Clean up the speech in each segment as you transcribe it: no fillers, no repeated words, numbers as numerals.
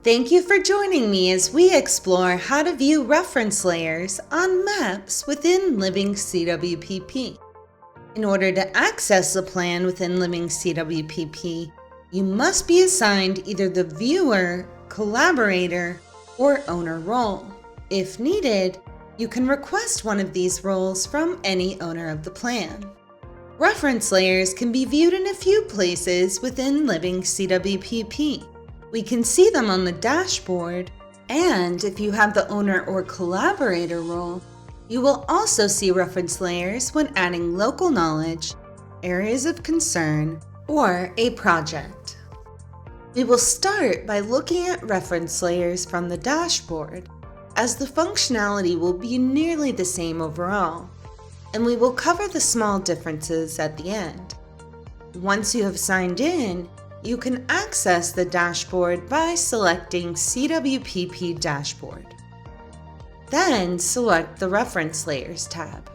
Thank you for joining me as we explore how to view reference layers on maps within Living CWPP. In order to access the plan within Living CWPP, you must be assigned either the viewer, collaborator, or owner role. If needed, you can request one of these roles from any owner of the plan. Reference layers can be viewed in a few places within Living CWPP. We can see them on the dashboard, and if you have the owner or collaborator role, you will also see reference layers when adding local knowledge, areas of concern, or a project. We will start by looking at reference layers from the dashboard, as the functionality will be nearly the same overall, and we will cover the small differences at the end. Once you have signed in, you can access the dashboard by selecting CWPP Dashboard. Then select the Reference Layers tab.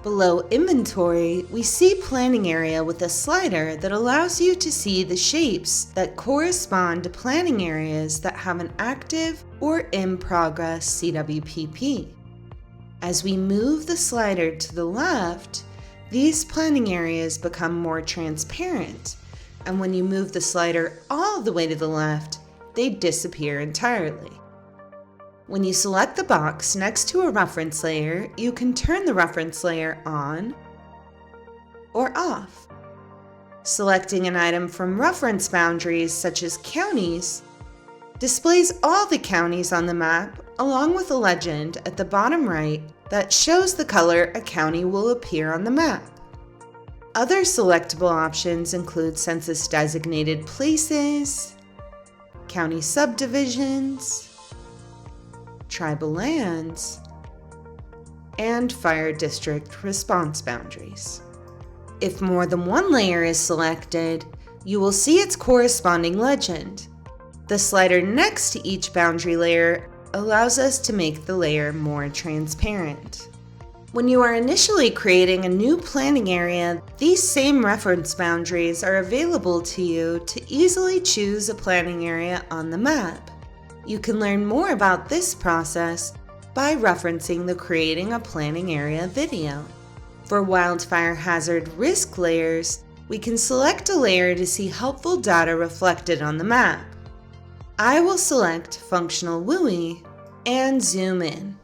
Below Inventory, we see Planning Area with a slider that allows you to see the shapes that correspond to planning areas that have an active or in progress CWPP. As we move the slider to the left, these planning areas become more transparent, and when you move the slider all the way to the left, they disappear entirely. When you select the box next to a reference layer, you can turn the reference layer on or off. Selecting an item from reference boundaries, such as counties, displays all the counties on the map along with a legend at the bottom right that shows the color a county will appear on the map. Other selectable options include census-designated places, county subdivisions, tribal lands, and fire district response boundaries. If more than one layer is selected, you will see its corresponding legend. The slider next to each boundary layer allows us to make the layer more transparent. When you are initially creating a new planning area, these same reference boundaries are available to you to easily choose a planning area on the map. You can learn more about this process by referencing the Creating a Planning Area video. For wildfire hazard risk layers, we can select a layer to see helpful data reflected on the map. I will select Functional WUI and zoom in,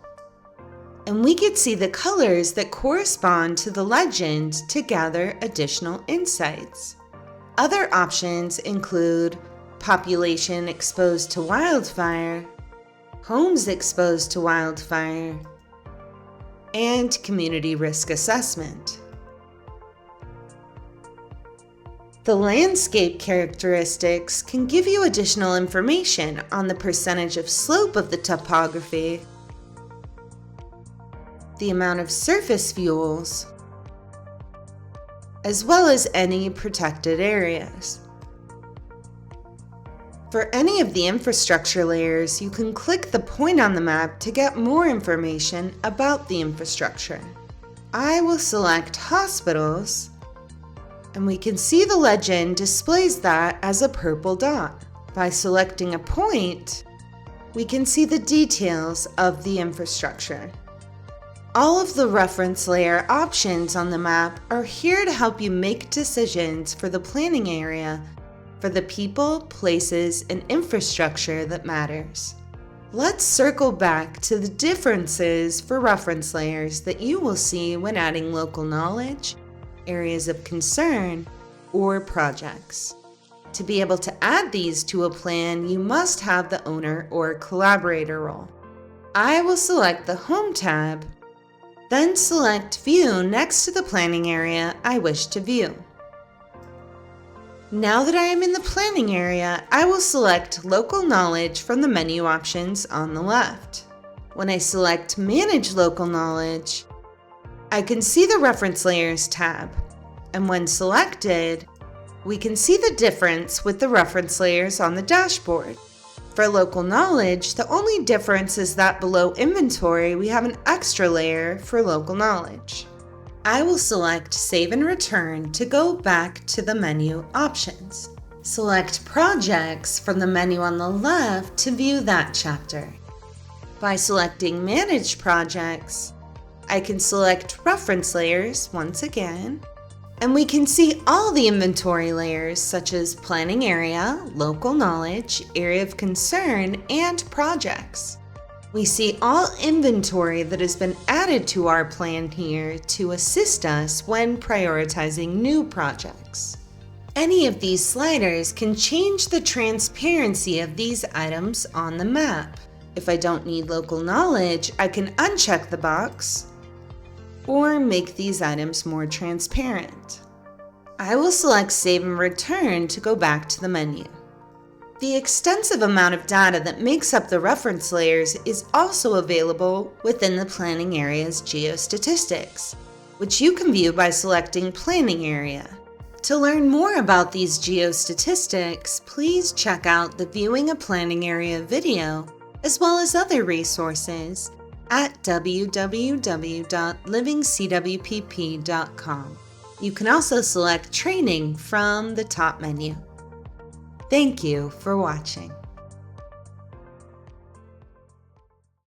and we can see the colors that correspond to the legend to gather additional insights. Other options include population exposed to wildfire, homes exposed to wildfire, and community risk assessment. The landscape characteristics can give you additional information on the percentage of slope of the topography, the amount of surface fuels, as well as any protected areas. For any of the infrastructure layers, you can click the point on the map to get more information about the infrastructure. I will select hospitals, and we can see the legend displays that as a purple dot. By selecting a point, we can see the details of the infrastructure. All of the reference layer options on the map are here to help you make decisions for the planning area for the people, places, and infrastructure that matters. Let's circle back to the differences for reference layers that you will see when adding local knowledge, areas of concern, or projects. To be able to add these to a plan, you must have the owner or collaborator role. I will select the Home tab, then select View next to the planning area I wish to view. Now that I am in the planning area, I will select Local Knowledge from the menu options on the left. When I select Manage Local Knowledge, I can see the Reference Layers tab, and when selected, we can see the difference with the reference layers on the dashboard. For local knowledge, the only difference is that below Inventory, we have an extra layer for local knowledge. I will select Save and Return to go back to the menu options. Select Projects from the menu on the left to view that chapter. By selecting Manage Projects, I can select Reference Layers once again, and we can see all the inventory layers such as Planning Area, Local Knowledge, Area of Concern, and Projects. We see all inventory that has been added to our plan here to assist us when prioritizing new projects. Any of these sliders can change the transparency of these items on the map. If I don't need local knowledge, I can uncheck the box or make these items more transparent. I will select Save and Return to go back to the menu. The extensive amount of data that makes up the reference layers is also available within the Planning Area's geostatistics, which you can view by selecting Planning Area. To learn more about these geostatistics, please check out the Viewing a Planning Area video, as well as other resources at www.livingcwpp.com. You can also select Training from the top menu. Thank you for watching.